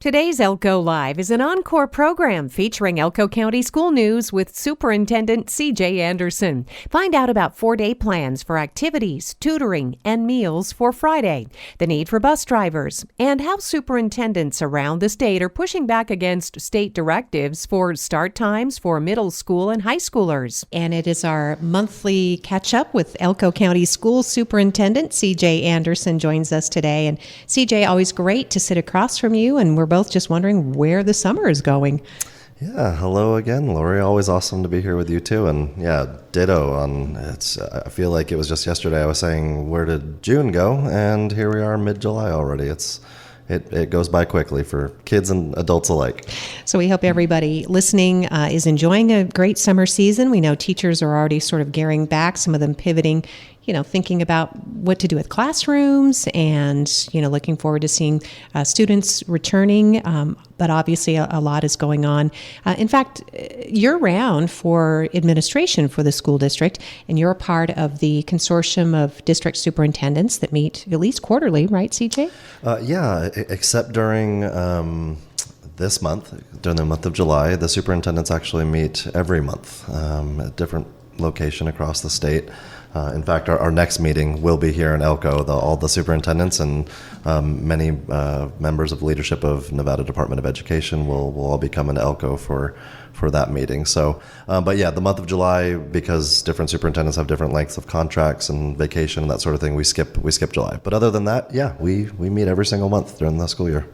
Today's Elko Live is an Encore program featuring Elko County school news with Superintendent C.J. Anderson. Find out about 4-day plans for activities, tutoring, and meals for Friday, the need for bus drivers, and how superintendents around the state are pushing back against state directives for start times for middle school and high schoolers. And it is our monthly catch-up with Elko County School Superintendent C.J. Anderson joins us today. And C.J., always great to sit across from you, and we're both just wondering where the summer is going. Yeah, hello again, Lori. Always awesome to be here with you too. And yeah, ditto on it's. I feel like it was just yesterday I was saying, where did June go? And here we are, mid-July already. It goes by quickly for kids and adults alike. So we hope everybody listening is enjoying a great summer season. We know teachers are already sort of gearing back, some of them pivoting, thinking about what to do with classrooms and, looking forward to seeing students returning. But obviously a lot is going on. In fact, you're around for administration for the school district, and you're a part of the consortium of district superintendents that meet at least quarterly, right, CJ? Yeah, except during this month, during the month of July, the superintendents actually meet every month at a different location across the state. In fact, our next meeting will be here in Elko. All the superintendents and many members of the leadership of Nevada Department of Education will all be coming to Elko for that meeting. So, but yeah, the month of July, because different superintendents have different lengths of contracts and vacation and that sort of thing, we skip July. But other than that, yeah, we meet every single month during the school year.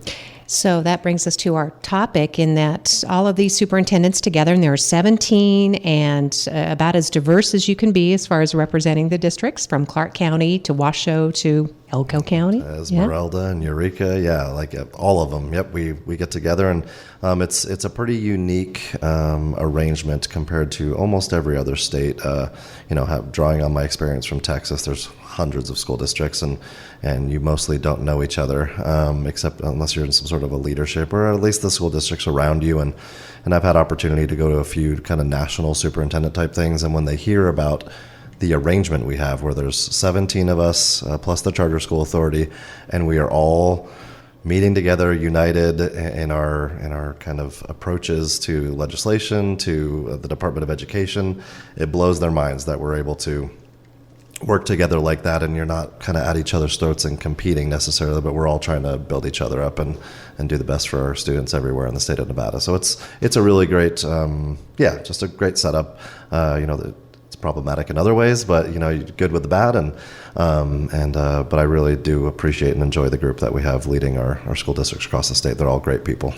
So that brings us to our topic, in that all of these superintendents together, and there are 17, and about as diverse as you can be as far as representing the districts, from Clark County to Washoe to Elko County. Esmeralda and Eureka, like all of them. Yep, we get together, and it's a pretty unique arrangement compared to almost every other state. Drawing on my experience from Texas, there's hundreds of school districts, and you mostly don't know each other, except unless you're in some sort of a leadership, or at least the school districts around you. And I've had opportunity to go to a few kind of national superintendent type things, and when they hear about the arrangement we have, where there's 17 of us plus the charter school authority, and we are all meeting together, united in our kind of approaches to legislation, to the Department of Education, it blows their minds that we're able to work together like that, and you're not kind of at each other's throats and competing necessarily, but we're all trying to build each other up and do the best for our students everywhere in the state of Nevada. So it's a really great, just a great setup. It's problematic in other ways, but good with the bad, but I really do appreciate and enjoy the group that we have leading our school districts across the state. They're all great people.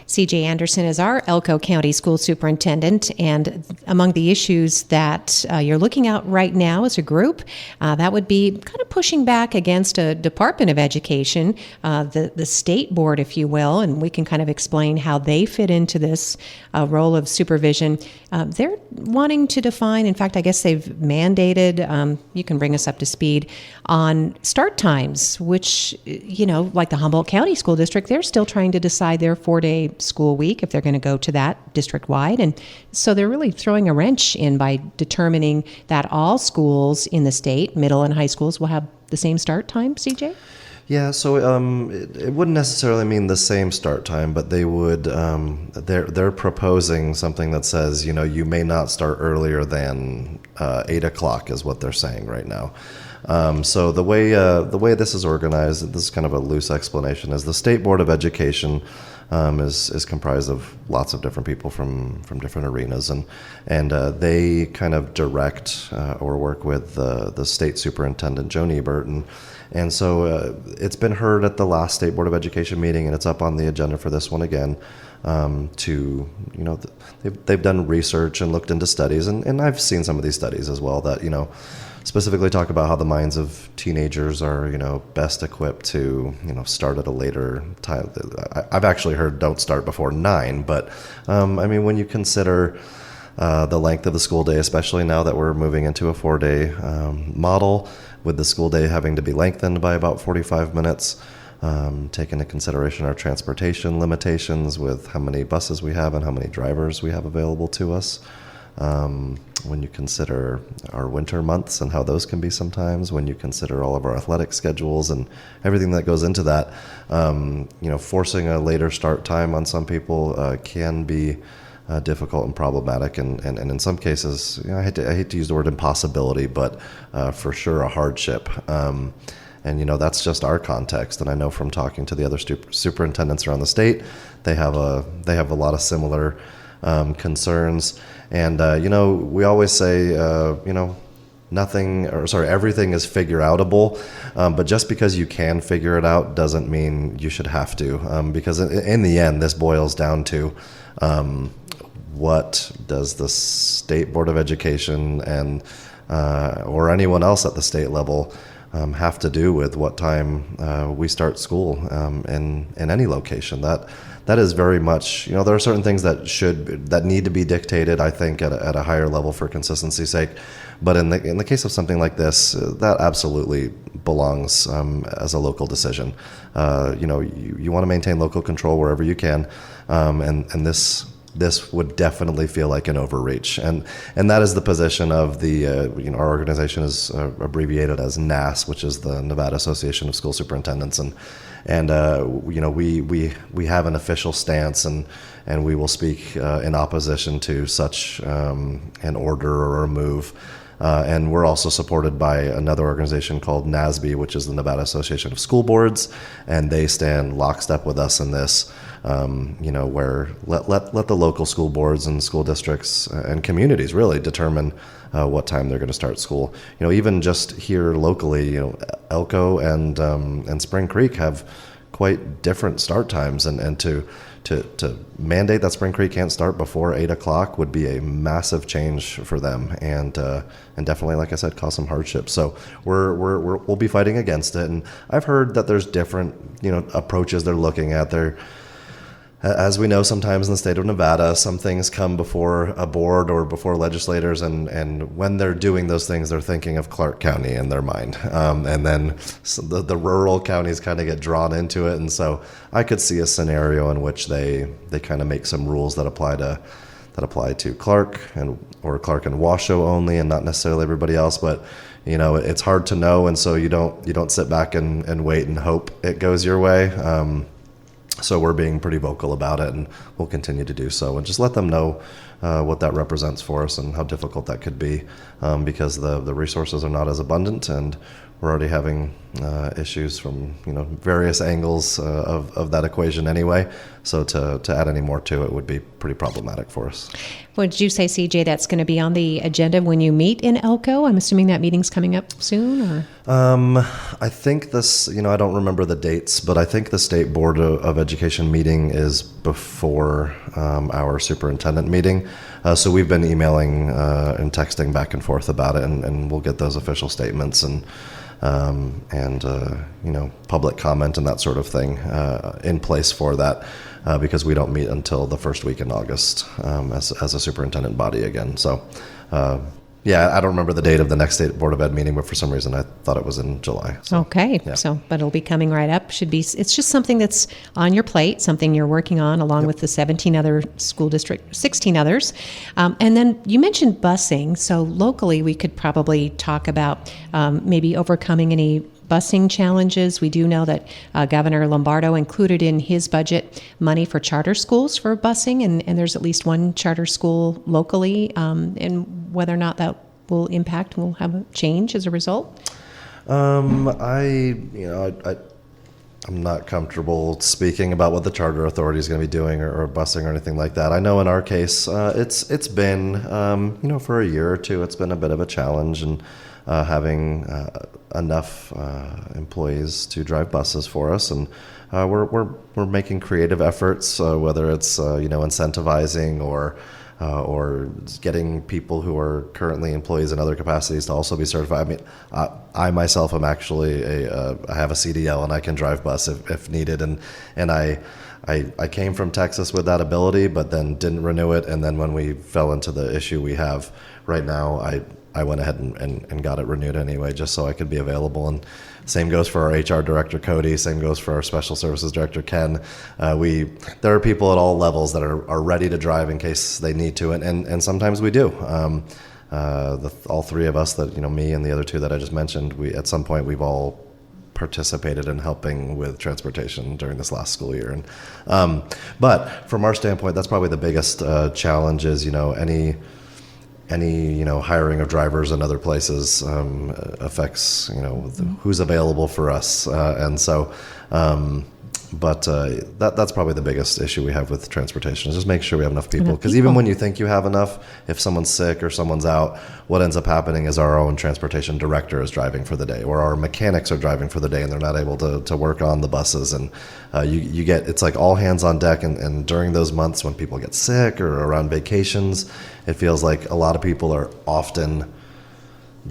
C.J. Anderson is our Elko County School Superintendent, and among the issues that you're looking at right now as a group, that would be kind of pushing back against a Department of Education, the state board, if you will, and we can kind of explain how they fit into this role of supervision. They're wanting to define, in fact, I guess they've mandated, you can bring us up to speed, on start times, which, like the Humboldt County School District, they're still trying to decide their 4-day school week if they're going to go to that district-wide. And so they're really throwing a wrench in by determining that all schools in the state, middle and high schools, will have the same start time, CJ? Yeah, so it wouldn't necessarily mean the same start time, but they would. They're proposing something that says, you may not start earlier than 8 o'clock is what they're saying right now. So the way this is organized, this is kind of a loose explanation, is the State Board of Education is comprised of lots of different people from different arenas, and they kind of direct or work with the state superintendent, Joan Ebert, and so it's been heard at the last State Board of Education meeting, and it's up on the agenda for this one again. They've done research and looked into studies, and I've seen some of these studies as well that specifically talk about how the minds of teenagers are best equipped to start at a later time. I've actually heard don't start before 9, but when you consider the length of the school day, especially now that we're moving into a 4-day model, with the school day having to be lengthened by about 45 minutes, take into consideration our transportation limitations with how many buses we have and how many drivers we have available to us. when you consider our winter months and how those can be sometimes, when you consider all of our athletic schedules and everything that goes into that, forcing a later start time on some people can be difficult and problematic, and in some cases, I hate to use the word impossibility, but for sure a hardship. And that's just our context. And I know from talking to the other superintendents around the state, they have a lot of similar concerns. And we always say everything is figure outable, but just because you can figure it out doesn't mean you should have to. Because in the end, this boils down to what does the State Board of Education and or anyone else at the state level have to do with what time we start school in any location. That is very much, there are certain things that need to be dictated, I think, at a higher level for consistency's sake. But in the case of something like this, that absolutely belongs as a local decision. You want to maintain local control wherever you can, and this would definitely feel like an overreach, and that is the position of the our organization is abbreviated as NAS, which is the Nevada Association of School Superintendents, and we have an official stance, and we will speak in opposition to such an order or a move. And we're also supported by another organization called NASB, which is the Nevada Association of School Boards, and they stand lockstep with us in this. Where let the local school boards and school districts and communities really determine what time they're going to start school. Even just here locally, Elko and Spring Creek have quite different start times, and to mandate that Spring Creek can't start before 8 o'clock would be a massive change for them, and definitely, like I said, cause some hardship. So we'll be fighting against it. And I've heard that there's different approaches they're looking at. As we know, sometimes in the state of Nevada, some things come before a board or before legislators, and when they're doing those things, they're thinking of Clark County in their mind. And then the rural counties kind of get drawn into it. And so I could see a scenario in which they kind of make some rules that apply to Clark or Clark and Washoe only, and not necessarily everybody else. But it's hard to know, and so you don't sit back and wait and hope it goes your way. So we're being pretty vocal about it, and we'll continue to do so, and just let them know what that represents for us and how difficult that could be, because the resources are not as abundant, and we're already having issues from various angles of that equation anyway. So to add any more to it would be pretty problematic for us. Would you say, CJ, that's going to be on the agenda when you meet in Elko? I'm assuming that meeting's coming up soon, or? I think this, I don't remember the dates, but I think the State Board of Education meeting is before our superintendent meeting. So we've been emailing and texting back and forth about it, and we'll get those official statements and public comment and that sort of thing in place for that, because we don't meet until the first week in August as a superintendent body again. So, I don't remember the date of the next State Board of Ed meeting, but for some reason I thought it was in July. So, okay, yeah. But it'll be coming right up. It's just something that's on your plate, something you're working on along with the 17 other school districts, 16 others. And then you mentioned busing. So locally we could probably talk about maybe overcoming any busing challenges. We do know that Governor Lombardo included in his budget money for charter schools for busing, and there's at least one charter school locally, and whether or not that will have a change as a result. I'm not comfortable speaking about what the charter authority is going to be doing or busing or anything like that. I know in our case, it's been for a year or two, it's been a bit of a challenge, and having enough employees to drive buses for us, and we're making creative efforts, whether it's incentivizing or getting people who are currently employees in other capacities to also be certified. I mean, I myself am actually I have a CDL and I can drive bus if needed, and I came from Texas with that ability, but then didn't renew it, and then when we fell into the issue we have right now, I went ahead and got it renewed anyway, just so I could be available. And same goes for our HR director, Cody. Same goes for our special services director, Ken. There are people at all levels that are ready to drive in case they need to, and sometimes we do. All three of us, that me and the other two that I just mentioned, at some point we've all participated in helping with transportation during this last school year. And but from our standpoint, that's probably the biggest challenge is any hiring of drivers in other places affects who's available for us, and so that's probably the biggest issue we have with transportation, is just make sure we have enough people, because even when you think you have enough, if someone's sick or someone's out, what ends up happening is our own transportation director is driving for the day, or our mechanics are driving for the day, and they're not able to work on the buses, and you get, it's like all hands on deck, and during those months when people get sick or around vacations, it feels like a lot of people are often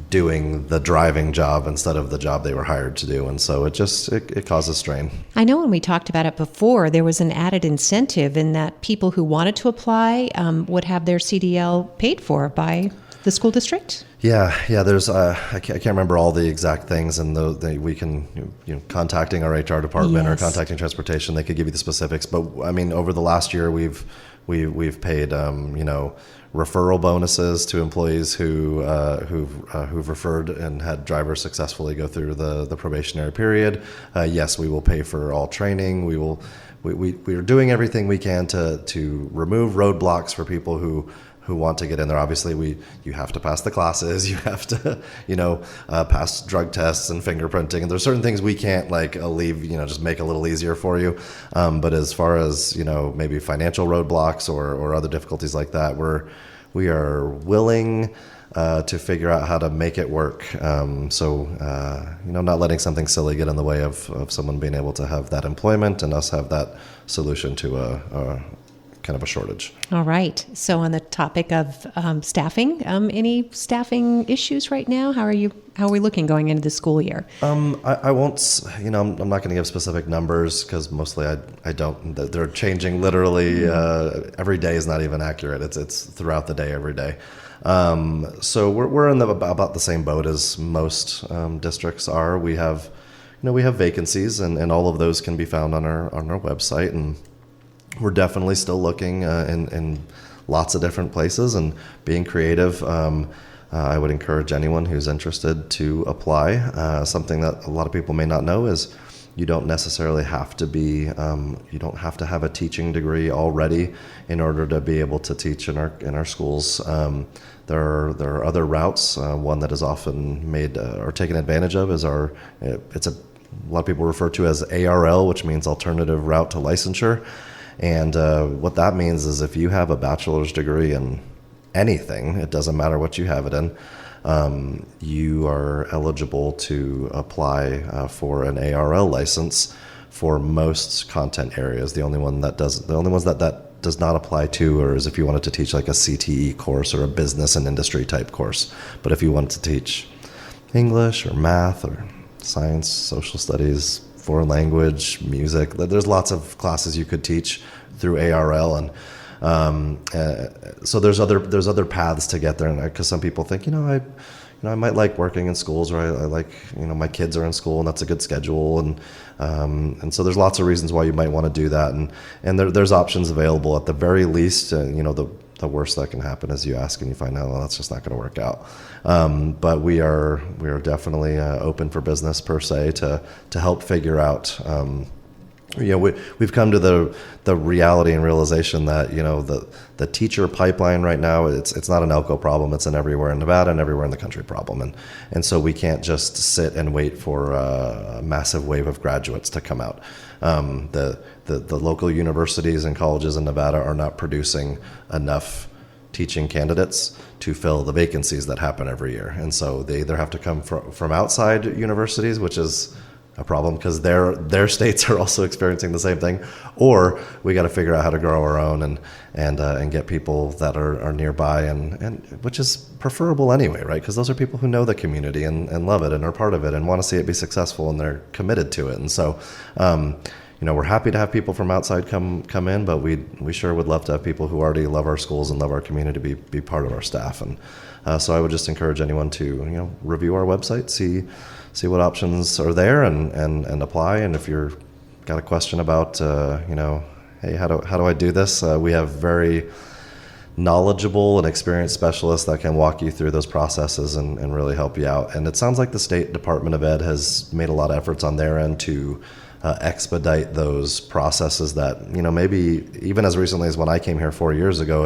doing the driving job instead of the job they were hired to do, and so it causes strain. I know when we talked about it before, there was an added incentive in that people who wanted to apply would have their CDL paid for by the school district. Yeah. There's I can't remember all the exact things, and we can contacting our HR department or contacting transportation, they could give you the specifics. But I mean, over the last year, we've paid referral bonuses to employees who've referred and had drivers successfully go through the probationary period. Yes, we will pay for all training. We are doing everything we can to remove roadblocks for people who want to get in there. Obviously, you have to pass the classes. You have to pass drug tests and fingerprinting. And there's certain things we can't alleviate, just make a little easier for you. But as far as maybe financial roadblocks or other difficulties like that, we are willing to figure out how to make it work. Not letting something silly get in the way of someone being able to have that employment and us have that solution to a kind of a shortage. All right. So on the topic of staffing, any staffing issues right now? How are we looking going into the school year? I won't, I'm not going to give specific numbers, because mostly I don't, they're changing literally every day is not even accurate. It's throughout the day, every day. So we're in about the same boat as most districts are. We have vacancies, and all of those can be found on our website, and we're definitely still looking in lots of different places and being creative. I would encourage anyone who's interested to apply. Something that a lot of people may not know is you don't necessarily have to you don't have to have a teaching degree already in order to be able to teach in our schools. There are other routes. One that is often made or taken advantage of is a lot of people refer to as ARL, which means Alternative Route to Licensure. And what that means is if you have a bachelor's degree in anything, it doesn't matter what you have it in, you are eligible to apply for an ARL license for most content areas. The only ones that does not apply to, or is if you wanted to teach like a CTE course or a business and industry type course. But if you wanted to teach English or math or science, social studies, foreign language, music, there's lots of classes you could teach through ARL, and so there's other paths to get there. Because some people think, I might like working in schools, or I like, my kids are in school and that's a good schedule, and so there's lots of reasons why you might want to do that, and there's options available. At the very least, the worst that can happen is you ask and you find out, well, that's just not going to work out. But we are definitely open for business per se to help figure out. We've come to the reality and realization that the teacher pipeline right now, it's not an Elko problem. It's an everywhere in Nevada and everywhere in the country problem, and so we can't just sit and wait for a massive wave of graduates to come out. The local universities and colleges in Nevada are not producing enough teaching candidates to fill the vacancies that happen every year, and so they either have to come from outside universities, which is a problem because their states are also experiencing the same thing, or we got to figure out how to grow our own and get people that are nearby and which is preferable anyway, right? Because those are people who know the community and love it and are part of it and want to see it be successful, and they're committed to it. And so we're happy to have people from outside come in, but we sure would love to have people who already love our schools and love our community be part of our staff. And so I would just encourage anyone to review our website, see what options are there, and apply. And if you're got a question about hey, how do I do this? We have very knowledgeable and experienced specialists that can walk you through those processes and really help you out. And it sounds like the State Department of Ed has made a lot of efforts on their end to expedite those processes that, maybe even as recently as when I came here 4 years ago,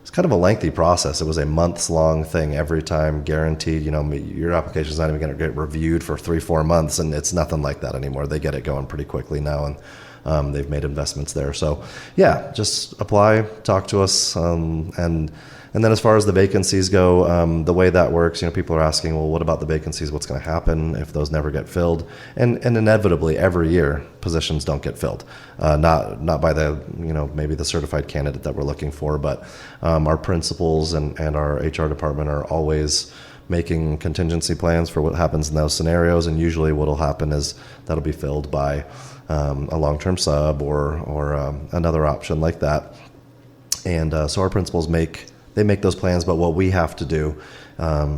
it's kind of a lengthy process. It was a months-long thing every time, guaranteed. Your application's not even going to get reviewed for 3-4 months, and it's nothing like that anymore. They get it going pretty quickly now, and they've made investments there. So, yeah, just apply, talk to us, and then as far as the vacancies go, the way that works, people are asking, well, what about the vacancies? What's going to happen if those never get filled? And inevitably, every year, positions don't get filled. Not by the, maybe the certified candidate that we're looking for, but our principals and our HR department are always making contingency plans for what happens in those scenarios. And usually what will happen is that'll be filled by a long-term sub or another option like that. And so our principals make those plans, but what we have to do,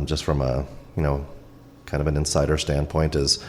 just from a, kind of an insider standpoint is,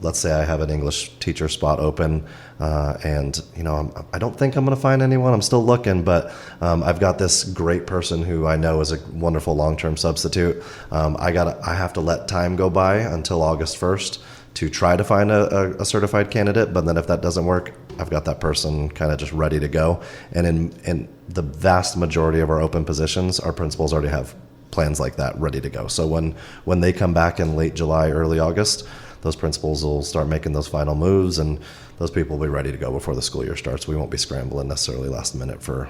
let's say I have an English teacher spot open, and, I don't think I'm going to find anyone. I'm still looking, but I've got this great person who I know is a wonderful long-term substitute. I have to let time go by until August 1st to try to find a certified candidate, but then if that doesn't work, I've got that person kind of just ready to go. And in the vast majority of our open positions, our principals already have plans like that ready to go. So when they come back in late July, early August, those principals will start making those final moves, and those people will be ready to go before the school year starts. We won't be scrambling necessarily last minute for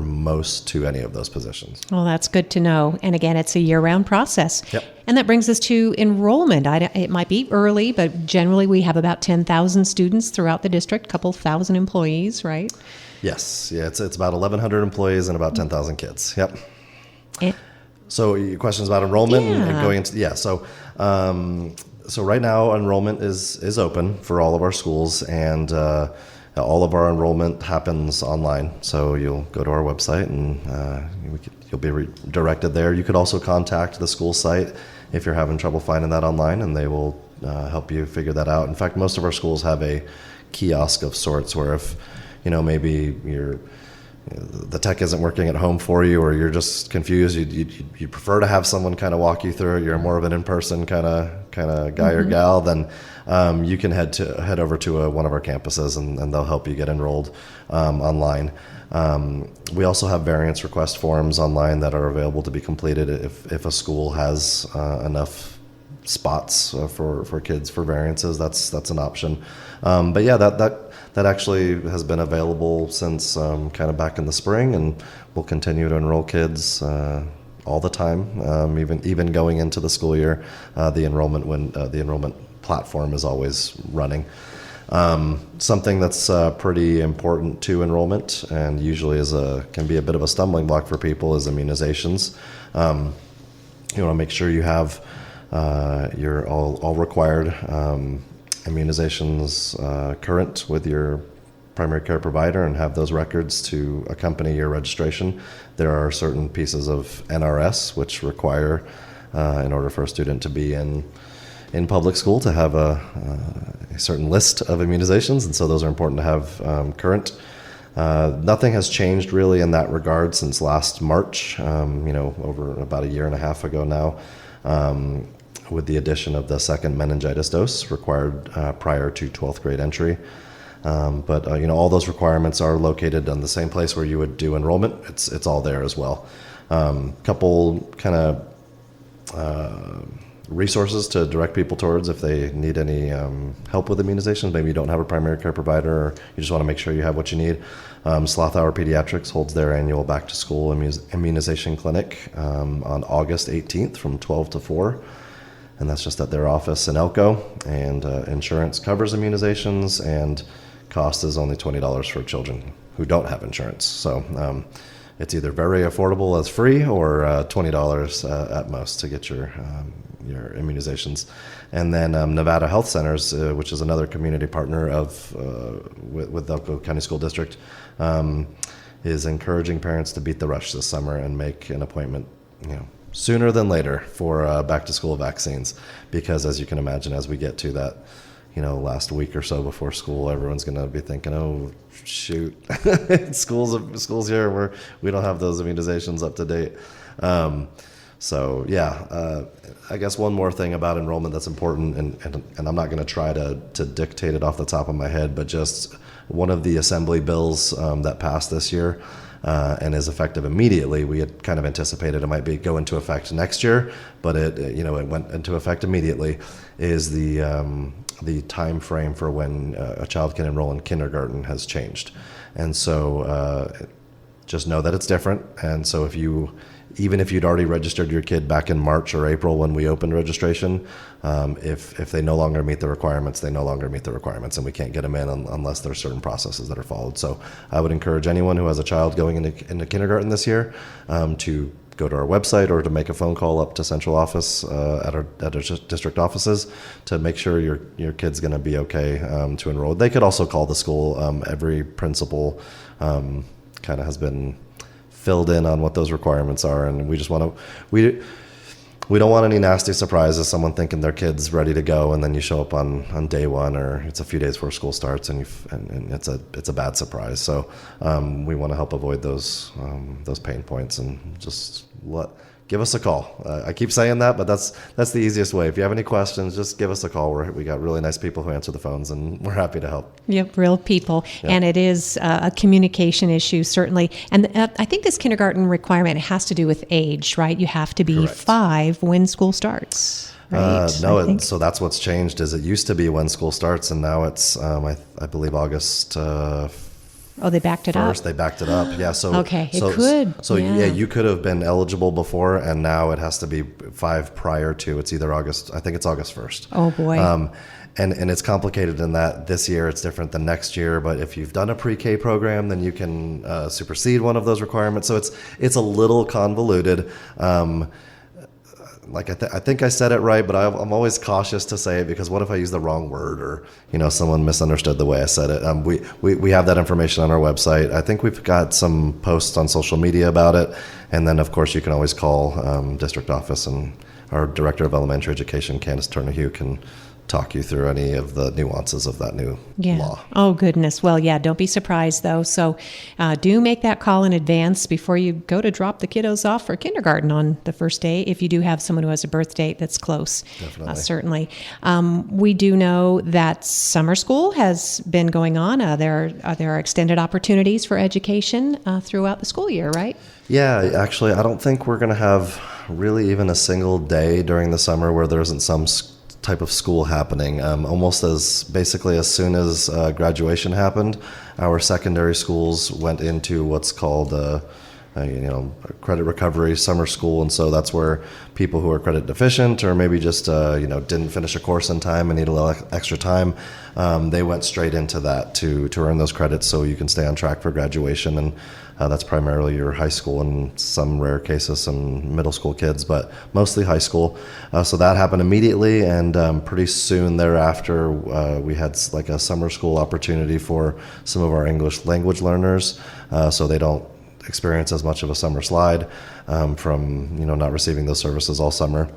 most to any of those positions. Well, that's good to know. And again, it's a year-round process. Yep. And that brings us to enrollment. It might be early, but generally we have about 10,000 students throughout the district, a couple thousand employees, right? Yes. Yeah, it's about 1,100 employees and about 10,000 kids. Yep. And, so your questions about enrollment and Yeah. going into, so right now enrollment is open for all of our schools, and all of our enrollment happens online. So you'll go to our website and you'll be redirected there. You could also contact the school site if you're having trouble finding that online, and they will help you figure that out. In fact, most of our schools have a kiosk of sorts where if, maybe the tech isn't working at home for you, or you're just confused, you prefer to have someone kind of walk you through it, you're more of an in-person kind of guy or gal, then you can head over to one of our campuses, and they'll help you get enrolled online. We also have variance request forms online that are available to be completed if a school has enough spots for kids for variances. That's an option. But yeah, that actually has been available since kind of back in the spring, and we'll continue to enroll kids all the time, even going into the school year. The enrollment platform is always running. Something that's pretty important to enrollment, and usually can be a bit of a stumbling block for people, is immunizations. You want to make sure you have your all required immunizations current with your primary care provider, and have those records to accompany your registration. There are certain pieces of NRS which require, in order for a student to be in public school, to have a certain list of immunizations, and so those are important to have current. Nothing has changed really in that regard since last March, over about a year and a half ago now, with the addition of the second meningitis dose required prior to 12th grade entry. But all those requirements are located in the same place where you would do enrollment. It's all there as well. Couple kind of resources to direct people towards if they need any help with immunizations. Maybe you don't have a primary care provider, or you just want to make sure you have what you need. Sloth Hour Pediatrics holds their annual back to school immunization clinic on August 18th from 12 to 4. and that's just at their office in Elko. And insurance covers immunizations, and cost is only $20 for children who don't have insurance. So it's either very affordable as free or $20 at most to get your immunizations. And then Nevada Health Centers, which is another community partner of with Elko County School District, is encouraging parents to beat the rush this summer and make an appointment, sooner than later for back-to-school vaccines. Because as you can imagine, as we get to that, last week or so before school, everyone's going to be thinking, oh, shoot, school's here. We don't have those immunizations up to date. I guess one more thing about enrollment that's important, and I'm not going to try to dictate it off the top of my head, but just one of the assembly bills that passed this year and is effective immediately. We had kind of anticipated it might go into effect next year, but it went into effect immediately. Is the time frame for when a child can enroll in kindergarten has changed, and so just know that it's different. And so even if you'd already registered your kid back in March or April when we opened registration, if they no longer meet the requirements, they no longer meet the requirements, and we can't get them in unless there's certain processes that are followed. So I would encourage anyone who has a child going into kindergarten this year to go to our website or to make a phone call up to central office at our district offices to make sure your kid's going to be okay to enroll. They could also call the school. Every principal kind of has been filled in on what those requirements are, and we just want to we don't want any nasty surprises, someone thinking their kid's ready to go and then you show up on day one, or it's a few days before school starts and it's a bad surprise. So we want to help avoid those pain points, and just give us a call. I keep saying that, but that's the easiest way. If you have any questions, just give us a call. We got really nice people who answer the phones, and we're happy to help. Yep, real people. Yep. And it is a communication issue, certainly. And I think this kindergarten requirement has to do with age, right? You have to be Correct. 5 when school starts. Right? So that's what's changed. Is it used to be when school starts, and now it's I believe August. They backed it up. First, they backed it up. Yeah. So okay, it could. So yeah, you could have been eligible before, and now it has to be 5 prior to. It's either August. I think it's August 1st. Oh boy. And it's complicated in that this year it's different than next year. But if you've done a pre-K program, then you can supersede one of those requirements. So it's a little convoluted. I think I said it right, but I'm always cautious to say it, because what if I use the wrong word, or someone misunderstood the way I said it. We have that information on our website. I think we've got some posts on social media about it, and then of course you can always call district office, and our director of elementary education, Candace Turnahue, can talk you through any of the nuances of that new law. Oh, goodness. Well, yeah, don't be surprised, though. So do make that call in advance before you go to drop the kiddos off for kindergarten on the first day, if you do have someone who has a birth date that's close. Definitely. Certainly. We do know that summer school has been going on. There are extended opportunities for education throughout the school year, right? Yeah, actually, I don't think we're going to have really even a single day during the summer where there isn't some type of school happening. Almost as soon as graduation happened, our secondary schools went into what's called credit recovery summer school, and so that's where people who are credit deficient, or maybe just didn't finish a course in time and need a little extra time, they went straight into that to earn those credits so you can stay on track for graduation. And that's primarily your high school, and some rare cases some middle school kids, but mostly high school. So that happened immediately, and pretty soon thereafter we had like a summer school opportunity for some of our English language learners, so they don't experience as much of a summer slide from not receiving those services all summer.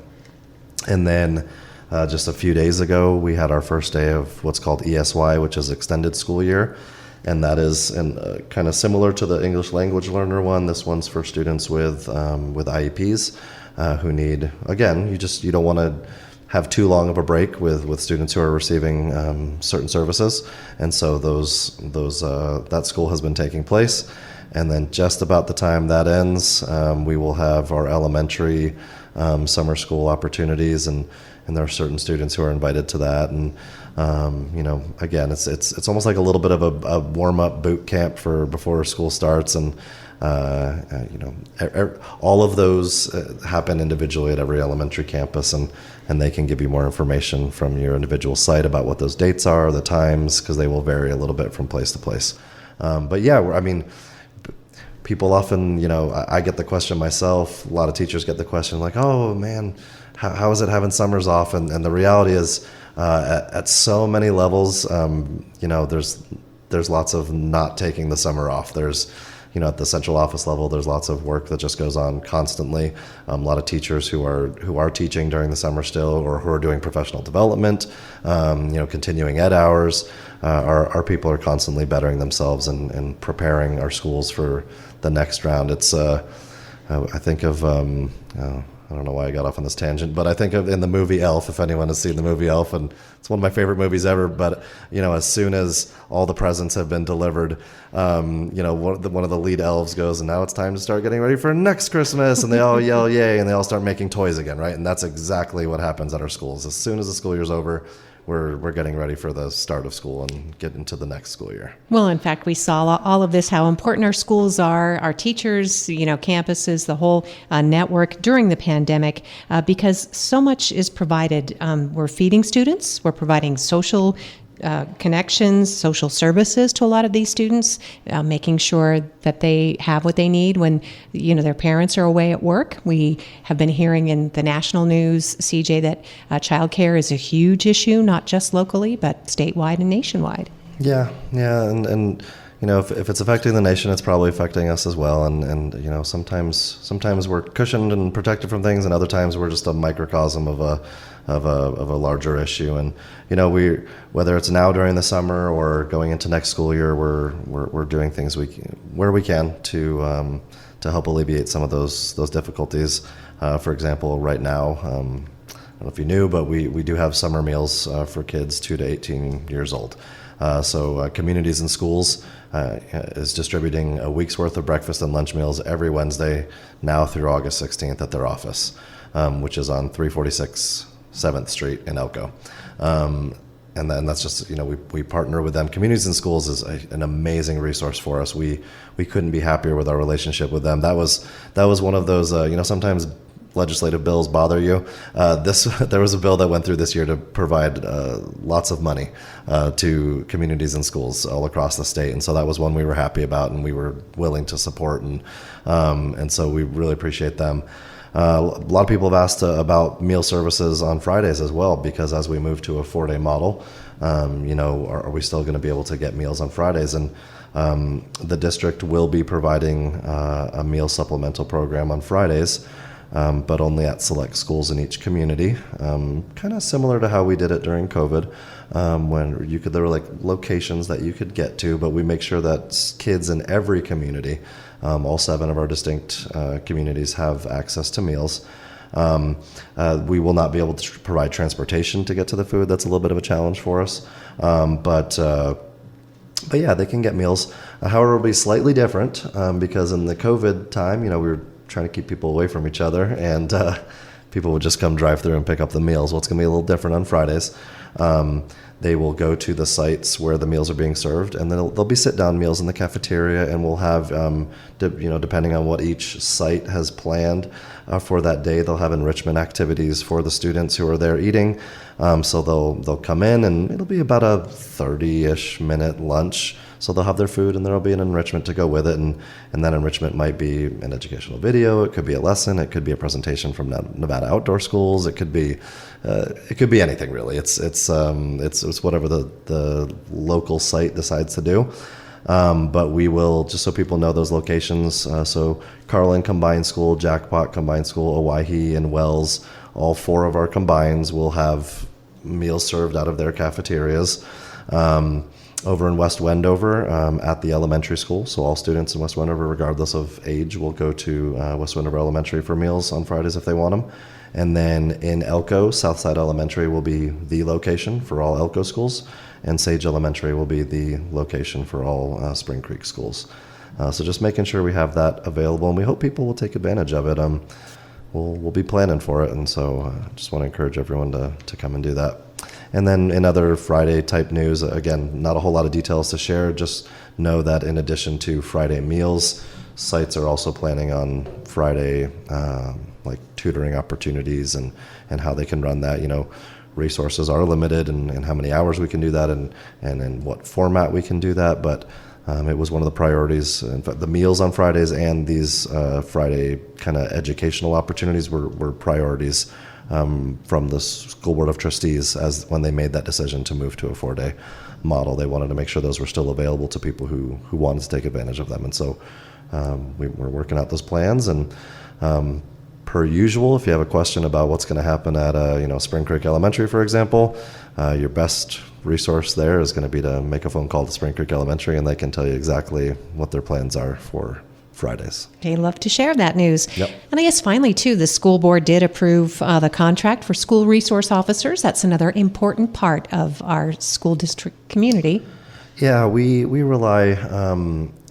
And then just a few days ago, we had our first day of what's called ESY, which is extended school year. And that is kind of similar to the English language learner one. This one's for students with IEPs who need, again, you don't want to have too long of a break with students who are receiving certain services. And so that school has been taking place. And then just about the time that ends, we will have our elementary summer school opportunities, and there are certain students who are invited to that. And again, it's almost like a little bit of a warm-up boot camp for before school starts. And all of those happen individually at every elementary campus, and they can give you more information from your individual site about what those dates are, the times, because they will vary a little bit from place to place. But yeah, I mean, people often, I get the question myself, a lot of teachers get the question like, oh man, how is it having summers off? And the reality is, at so many levels, there's lots of not taking the summer off. There's, at the central office level, there's lots of work that just goes on constantly. A lot of teachers who are teaching during the summer still, or who are doing professional development, continuing ed hours. Our people are constantly bettering themselves and preparing our schools for the next round. It's I think of I don't know why I got off on this tangent, but I think of in the movie Elf, if anyone has seen the movie Elf, and it's one of my favorite movies ever. But as soon as all the presents have been delivered, one of the lead elves goes, and now it's time to start getting ready for next Christmas, and they all yell yay, and they all start making toys again, right? And that's exactly what happens at our schools. As soon as the school year's over, we're getting ready for the start of school and get into the next school year. Well, in fact, we saw all of this, how important our schools are, our teachers, campuses, the whole network during the pandemic, because so much is provided. We're feeding students, we're providing social connections, social services to a lot of these students, making sure that they have what they need when their parents are away at work. We have been hearing in the national news, CJ, that childcare is a huge issue, not just locally, but statewide and nationwide. Yeah, and if it's affecting the nation, it's probably affecting us as well. And sometimes we're cushioned and protected from things, and other times we're just a microcosm of a larger issue. And whether it's now during the summer or going into next school year, we're doing things where we can to help alleviate some of those difficulties. For example, right now, I don't know if you knew, but we do have summer meals for kids 2 to 18 years old. So Communities in Schools is distributing a week's worth of breakfast and lunch meals every Wednesday now through August 16th at their office, which is on 346 7th Street in Elko. And then that's just, we partner with them. Communities in Schools is an amazing resource for us. We couldn't be happier with our relationship with them. That was one of those, sometimes legislative bills bother you. There was a bill that went through this year to provide lots of money to communities and schools all across the state, and so that was one we were happy about and we were willing to support, and so we really appreciate them. A lot of people have asked about meal services on Fridays as well, because as we move to a 4-day model, are we still going to be able to get meals on Fridays? And the district will be providing a meal supplemental program on Fridays, but only at select schools in each community, kind of similar to how we did it during COVID, when there were like locations that you could get to, but we make sure that kids in every community, all 7 of our distinct communities, have access to meals. We will not be able to provide transportation to get to the food. That's a little bit of a challenge for us, but yeah, they can get meals. However, it'll be slightly different because in the COVID time, we were trying to keep people away from each other, and people would just come drive through and pick up the meals. Well, it's going to be a little different on Fridays. They will go to the sites where the meals are being served, and there'll be sit-down meals in the cafeteria, and we'll have, depending on what each site has planned for that day, they'll have enrichment activities for the students who are there eating. So they'll come in, and it'll be about a 30-ish minute lunch. So they'll have their food, and there'll be an enrichment to go with it, and that enrichment might be an educational video, it could be a lesson, it could be a presentation from Nevada Outdoor Schools, it could be anything really. It's whatever the local site decides to do. But we will, just so people know those locations, so Carlin Combined School, Jackpot Combined School, Owyhee, and Wells, all 4 of our combines will have meals served out of their cafeterias. Over in West Wendover, at the elementary school, so all students in West Wendover, regardless of age, will go to West Wendover Elementary for meals on Fridays if they want them. And then in Elko, Southside Elementary will be the location for all Elko schools, and Sage Elementary will be the location for all Spring Creek schools. So just making sure we have that available, and we hope people will take advantage of it. We'll be planning for it, and so just want to encourage everyone to come and do that. And then in other Friday type news, again, not a whole lot of details to share, just know that in addition to Friday meals, sites are also planning on Friday, like tutoring opportunities and how they can run that. Resources are limited and how many hours we can do that and in what format we can do that. But it was one of the priorities. In fact, the meals on Fridays and these Friday kind of educational opportunities were priorities from the School Board of Trustees as when they made that decision to move to a 4-day model. They wanted to make sure those were still available to people who wanted to take advantage of them. And so we're working out those plans. And per usual, if you have a question about what's going to happen at Spring Creek Elementary, for example, your best resource there is going to be to make a phone call to Spring Creek Elementary, and they can tell you exactly what their plans are for Fridays. They love to share that news. Yep. And I guess finally, too, the school board did approve the contract for school resource officers. That's another important part of our school district community. Yeah, we rely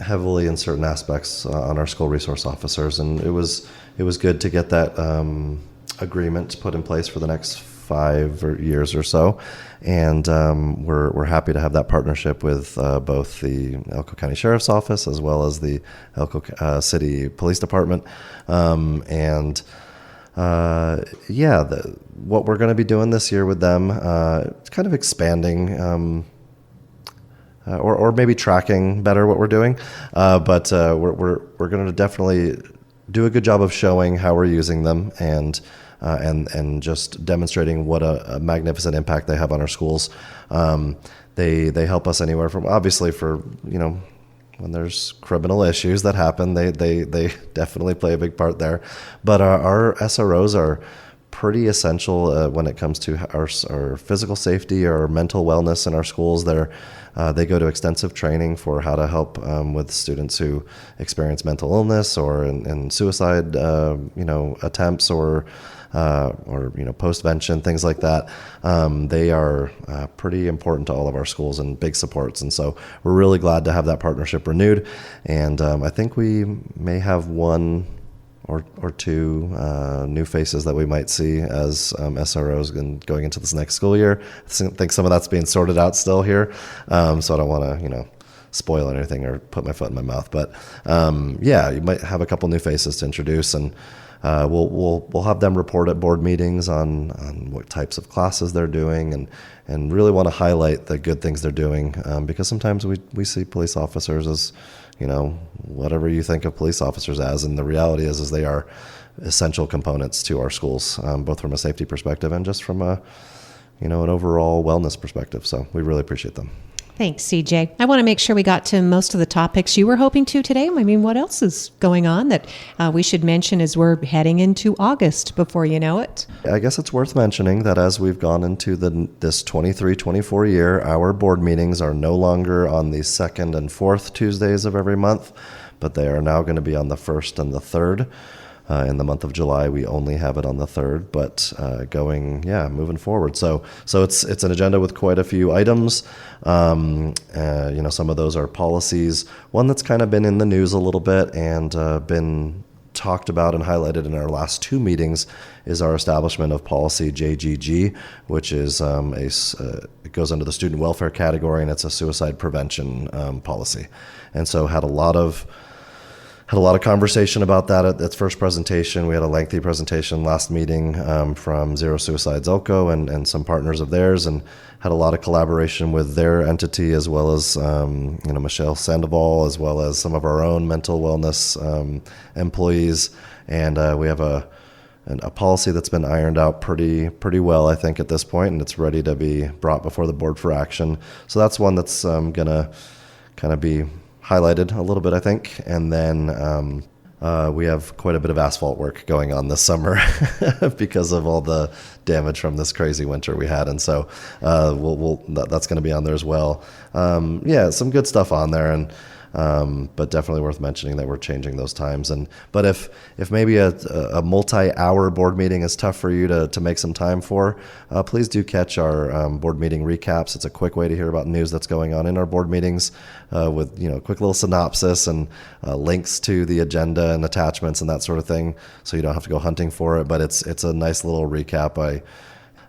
heavily in certain aspects on our school resource officers, and it was good to get that agreement put in place for the next 5 years or so, and we're happy to have that partnership with both the Elko County Sheriff's Office as well as the Elko City Police Department, what we're going to be doing this year with them, kind of expanding. Or maybe tracking better what we're doing, but we're going to definitely do a good job of showing how we're using them and just demonstrating what a magnificent impact they have on our schools. They help us anywhere from, obviously, for when there's criminal issues that happen, they definitely play a big part there. But our SROs are pretty essential when it comes to our physical safety or mental wellness in our schools. They go to extensive training for how to help with students who experience mental illness or in suicide, attempts or postvention, things like that. They are pretty important to all of our schools and big supports. And so we're really glad to have that partnership renewed. And I think we may have one or two new faces that we might see as SROs going into this next school year. I think some of that's being sorted out still here, so I don't want to spoil anything or put my foot in my mouth. But you might have a couple new faces to introduce, and we'll have them report at board meetings on what types of classes they're doing, and really want to highlight the good things they're doing, because sometimes we see police officers as whatever you think of police officers as, and the reality is they are essential components to our schools, both from a safety perspective and just from an overall wellness perspective. So we really appreciate them. Thanks, CJ. I want to make sure we got to most of the topics you were hoping to today. I mean, what else is going on that we should mention as we're heading into August before you know it? I guess it's worth mentioning that as we've gone into this 23-24 year, our board meetings are no longer on the second and fourth Tuesdays of every month, but they are now going to be on the first and the third. In the month of July, we only have it on the 3rd, but moving forward. So it's an agenda with quite a few items. Some of those are policies. One that's kind of been in the news a little bit and been talked about and highlighted in our last 2 meetings is our establishment of policy JGG, which is it goes under the student welfare category, and it's a suicide prevention policy. And so had a lot of conversation about that at its first presentation. We had a lengthy presentation last meeting from Zero Suicides Elko and some partners of theirs, and had a lot of collaboration with their entity as well as Michelle Sandoval, as well as some of our own mental wellness employees. And we have a policy that's been ironed out pretty well, I think, at this point, and it's ready to be brought before the board for action. So that's one that's gonna kind of be highlighted a little bit, I think. And then we have quite a bit of asphalt work going on this summer because of all the damage from this crazy winter we had. And so that's going to be on there as well. Some good stuff on there, and but definitely worth mentioning that we're changing those times. But if maybe a multi-hour board meeting is tough for you to make some time for, please do catch our board meeting recaps. It's a quick way to hear about news that's going on in our board meetings, with quick little synopsis and links to the agenda and attachments and that sort of thing, so you don't have to go hunting for it. But it's a nice little recap.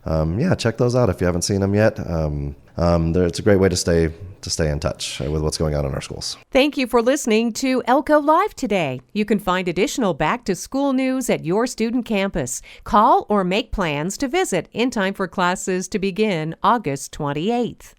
yeah, check those out if you haven't seen them yet. It's a great way to stay in touch with what's going on in our schools. Thank you for listening to Elko Live today. You can find additional back-to-school news at your student campus. Call or make plans to visit in time for classes to begin August 28th.